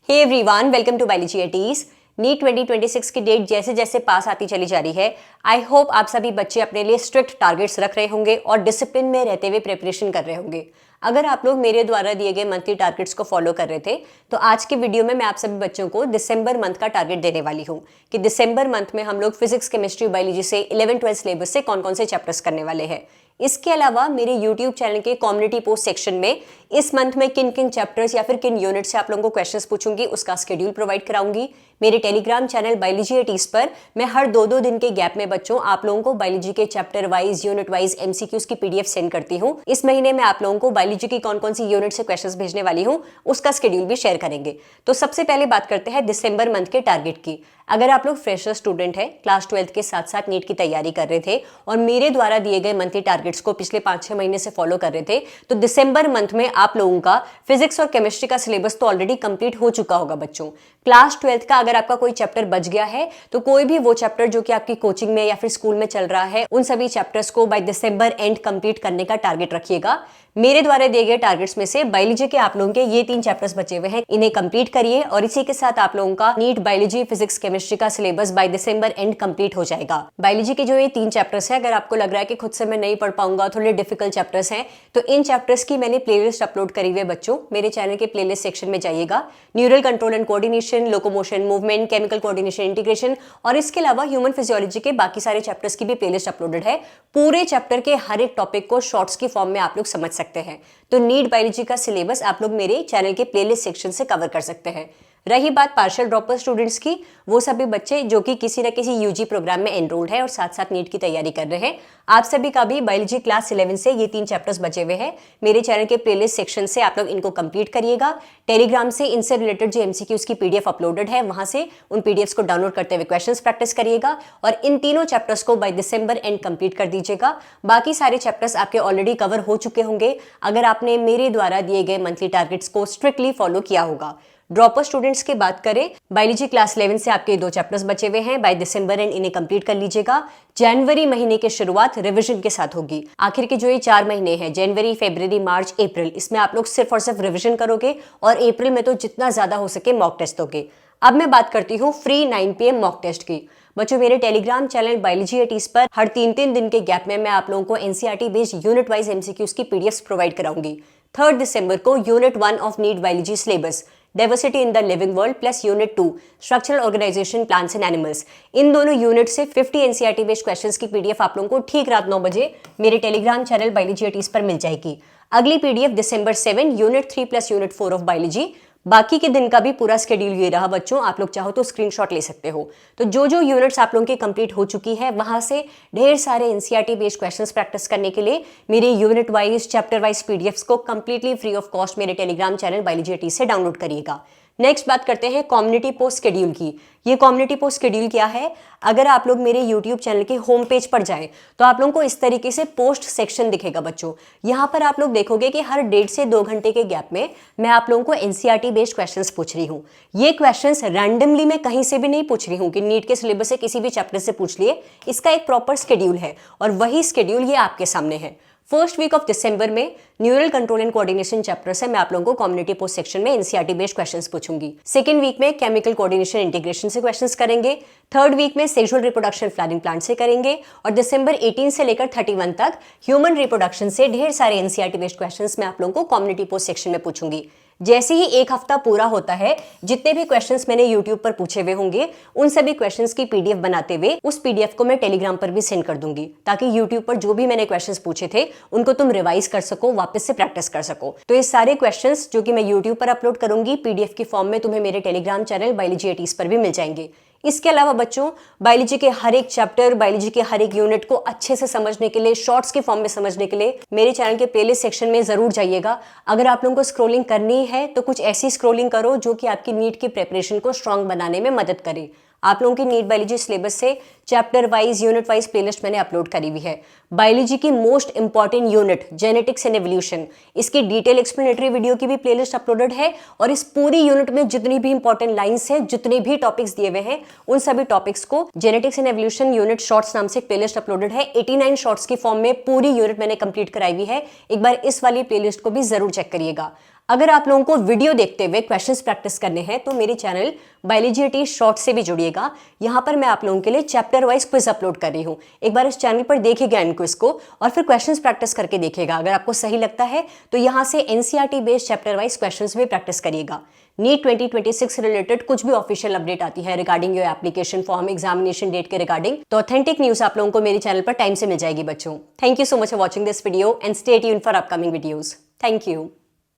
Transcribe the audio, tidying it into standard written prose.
Hey everyone, welcome to biology eighties. NEET 2026 की date जैसे जैसे पास आती चली जा रही है, आई होप आप सभी बच्चे अपने लिए स्ट्रिक्ट टारगेट्स रख रहे होंगे और डिसिप्लिन में रहते हुए प्रिपरेशन कर रहे होंगे। अगर आप लोग मेरे द्वारा दिए गए मंथली टारगेट्स को फॉलो कर रहे थे तो आज के वीडियो में मैं आप सभी बच्चों को दिसंबर मंथ का टारगेट देने वाली हूँ कि दिसंबर मंथ में हम लोग फिजिक्स, केमिस्ट्री, बायोलॉजी से 11-12 सिलेबस से कौन कौन से चैप्टर्स करने वाले हैं। इसके अलावा मेरे YouTube चैनल के कम्युनिटी पोस्ट सेक्शन में इस मंथ में किन किन चैप्टर्स या फिर किन यूनिट से आप लोगों को क्वेश्चंस पूछूंगी उसका शेड्यूल प्रोवाइड कराऊंगी। मेरे टेलीग्राम चैनल बायोलॉजी एटीज पर मैं हर 2-2 दिन के गैप में बच्चों आप लोगों को बायोलॉजी के chapter wise, unit wise MCQs की पीडीएफ सेंड करती हूँ। इस महीने में आप लोगों को बायोलॉजी की कौन कौन सी यूनिट से क्वेश्चंस भेजने वाली हूँ उसका शेड्यूल भी शेयर करेंगे। तो सबसे पहले बात करते हैं दिसंबर मंथ के टारगेट की। अगर आप लोग फ्रेशर स्टूडेंट हैं, क्लास 12 के साथ साथ नीट की तैयारी कर रहे थे और मेरे द्वारा दिए गए मंथली टारगेट्स को पिछले 5-6 महीने से फॉलो कर रहे थे, तो दिसंबर मंथ में आप लोगों का फिजिक्स और केमिस्ट्री का सिलेबस तो ऑलरेडी कंप्लीट हो चुका होगा बच्चों। क्लास 12 का अगर आपका कोई चैप्टर बच गया है तो कोई भी वो चैप्टर जो कि आपकी कोचिंग में या फिर स्कूल में चल रहा है, उन सभी चैप्टर्स को बाय दिसंबर एंड कंप्लीट करने का टारगेट रखिएगा। मेरे द्वारा दिए गए टारगेट्स में से बायोलॉजी के आप लोगों के ये 3 चैप्टर्स बचे हुए हैं, इन्हें कंप्लीट करिए और इसी के साथ आप लोगों का नीट बायोलॉजी, फिजिक्स, केमिस्ट्री का syllabus by December and complete हो जाएगा। बायोलॉजी के जो ये 3 चैप्टर्स हैं, अगर आपको लग रहा है कि खुद से मैं नहीं पढ़ पाऊंगा, थोड़े डिफिकल्ट चैप्टर्स हैं, तो इन चैप्टर्स की मैंने प्लेलिस्ट अपलोड करी हुई है बच्चों। मेरे चैनल के प्लेलिस्ट सेक्शन में जाइएगा। Neural control and coordination, locomotion, movement, chemical coordination, integration और इसके अलावा ह्यूमन फिजियोलॉजी के बाकी सारे चैप्टर्स की भी प्लेलिस्ट अपलोडेड है। पूरे चैप्टर के हर एक टॉपिक को शॉर्ट्स की फॉर्म में आप लोग समझ सकते हैं। तो नीट बायोलॉजी का सिलेबस आप लोग मेरे चैनल के प्लेलिस्ट सेक्शन से कवर कर सकते हैं। रही बात पार्शियल ड्रॉपर स्टूडेंट्स की, वो सभी बच्चे जो कि किसी न किसी यूजी प्रोग्राम में एनरोल्ड है और साथ साथ नीट की तैयारी कर रहे हैं, आप सभी का भी बायोलॉजी क्लास 11 से ये 3 चैप्टर्स बचे हुए हैं। मेरे चैनल के प्लेलिस्ट सेक्शन से आप लोग इनको कंप्लीट करिएगा। टेलीग्राम से इनसे रिलेटेड जो एमसीक्यूज की पीडीएफ अपलोडेड है, वहां से उन पीडीएफ्स को डाउनलोड करते हुए क्वेश्चंस प्रैक्टिस करिएगा और इन तीनों चैप्टर्स को बाय दिसंबर एंड कंप्लीट कर दीजिएगा। बाकी सारे चैप्टर्स आपके ऑलरेडी कवर हो चुके होंगे अगर आपने मेरे द्वारा दिए गए मंथली टारगेट्स को स्ट्रिक्टली फॉलो किया होगा। ड्रॉपर स्टूडेंट्स की बात करें, बायोलॉजी क्लास 11 से आपके 2 चैप्टर्स बचे हुए हैं, बाय दिसंबर एंड इन्हें कंप्लीट कर लीजिएगा। जनवरी महीने की शुरुआत रिवीजन के साथ होगी। आखिर के जो ये 4 महीने हैं, जनवरी, फरवरी, मार्च, अप्रैल, इसमें आप लोग सिर्फ और सिर्फ रिवीजन करोगे और अप्रैल में तो जितना ज्यादा हो सके मॉक टेस्ट दोगे। अब मैं बात करती हूँ फ्री 9 PM मॉक टेस्ट की। बच्चों, मेरे टेलीग्राम चैनल बायोलॉजी एटीज पर हर 3-3 दिन के गैप में मैं आप लोगों को NCERT based unit wise MCQs की पीडीएफ प्रोवाइड कराऊंगी। 3 दिसंबर को unit 1 of NEET biology syllabus diversity in the living world plus unit 2 structural organisation plants and animals, इन दोनों यूनिट से 50 एनसीईआरटी बेस्ड क्वेश्चंस की पीडीएफ आप लोगों को ठीक रात 9 बजे मेरे टेलीग्राम चैनल बायोलॉजी एटीज पर मिल जाएगी। अगली PDF December 7 unit 3 plus unit 4 of biology. बाकी के दिन का भी पूरा शेड्यूल ये रहा बच्चों, आप लोग चाहो तो स्क्रीनशॉट ले सकते हो। तो जो जो यूनिट्स आप लोगों की कंप्लीट हो चुकी है, वहां से ढेर सारे एनसीईआरटी बेस्ड क्वेश्चंस प्रैक्टिस करने के लिए मेरे unit wise, chapter wise PDFs को कंप्लीटली फ्री ऑफ कॉस्ट मेरे टेलीग्राम चैनल बायोलॉजी एटीज से डाउनलोड करिएगा। नेक्स्ट बात करते हैं कम्युनिटी पोस्ट शेड्यूल की। ये कम्युनिटी पोस्ट शेड्यूल क्या है? अगर आप लोग मेरे YouTube चैनल के होम पेज पर जाएं तो आप लोगों को इस तरीके से पोस्ट सेक्शन दिखेगा बच्चों। यहाँ पर आप लोग देखोगे कि हर 1.5 से 2 घंटे के गैप में मैं आप लोगों को एनसीईआरटी बेस्ड क्वेश्चंस पूछ रही हूँ। ये क्वेश्चंस रैंडमली मैं कहीं से भी नहीं पूछ रही हूँ कि नीट के सिलेबस से किसी भी चैप्टर से पूछ लिए। इसका एक प्रॉपर शेड्यूल है और वही शेड्यूल ये आपके सामने है। फर्स्ट वीक ऑफ दिसंबर में neural control and coordination chapter से मैं आप लोगों को कम्युनिटी पोस्ट सेक्शन में एनसीईआरटी बेस्ड क्वेश्चंस पूछूंगी। सेकंड वीक में केमिकल कोऑर्डिनेशन, इंटीग्रेशन से क्वेश्चंस करेंगे। थर्ड वीक में सेक्सुअल रिप्रोडक्शन फ्लावरिंग प्लांट से करेंगे और दिसंबर 18 से लेकर 31 तक ह्यूमन रिप्रोडक्शन से ढेर सारे एनसीईआरटी बेस्ड क्वेश्चंस मैं आप लोगों को कम्युनिटी पोस्ट सेक्शन में पूछूंगी। जैसे ही एक हफ्ता पूरा होता है, जितने भी क्वेश्चंस मैंने YouTube पर पूछे हुए होंगे उन सभी क्वेश्चंस की पीडीएफ बनाते हुए उस पीडीएफ को मैं टेलीग्राम पर भी सेंड कर दूंगी, ताकि YouTube पर जो भी मैंने क्वेश्चंस पूछे थे उनको तुम रिवाइज कर सको, वापस से प्रैक्टिस कर सको। तो ये सारे क्वेश्चंस जो कि मैं YouTube पर अपलोड करूंगी पीडीएफ की फॉर्म में, तुम्हें मेरे टेलीग्राम चैनल बायोलॉजी एटीज पर भी मिल जाएंगे। इसके अलावा बच्चों, बायोलॉजी के हर एक चैप्टर, बायोलॉजी के हर एक यूनिट को अच्छे से समझने के लिए, शॉर्ट्स के फॉर्म में समझने के लिए मेरे चैनल के प्लेलिस्ट सेक्शन में जरूर जाइएगा। अगर आप लोगों को स्क्रोलिंग करनी है तो कुछ ऐसी स्क्रोलिंग करो जो कि आपकी नीट की प्रिपरेशन को स्ट्रांग बनाने में मदद करे। आप लोगों की नीट बायोलॉजी सिलेबस से chapter wise, unit wise playlist मैंने अपलोड करी हुई है। बायोलॉजी की most important unit genetics and evolution, इसकी डिटेल एक्सप्लेनेटरी वीडियो की भी प्लेलिस्ट अपलोडेड है और इस पूरी यूनिट में जितनी भी इंपॉर्टेंट लाइंस है, जितने भी टॉपिक्स दिए हुए हैं, उन सभी टॉपिक्स को genetics and evolution unit shorts नाम से एक प्लेलिस्ट अपलोडेड है। 89 शॉर्ट्स की फॉर्म में पूरी यूनिट मैंने कंप्लीट कराई हुई है। एक बार इस वाली प्लेलिस्ट को भी जरूर चेक करिएगा। अगर आप लोगों को वीडियो देखते हुए क्वेश्चंस प्रैक्टिस करने हैं तो मेरे चैनल बायोलॉजी टी शॉर्ट से भी जुड़िएगा। यहाँ पर मैं आप लोगों के लिए चैप्टर वाइज क्विज अपलोड कर रही हूँ। एक बार इस चैनल पर देखिएगा इन क्विज को और फिर क्वेश्चंस प्रैक्टिस करके देखिएगा। अगर आपको सही लगता है तो यहाँ से NCERT based chapter wise questions भी प्रैक्टिस करिएगा। नीट 2026 रिलेटेड कुछ भी ऑफिशियल अपडेट आती है regarding your application form, examination date के रिगार्डिंग, तो ऑथेंटिक न्यूज आप लोगों को मेरे चैनल पर टाइम से मिल जाएगी बच्चों। Thank you so much for watching this video and stay tuned for upcoming videos. Thank you.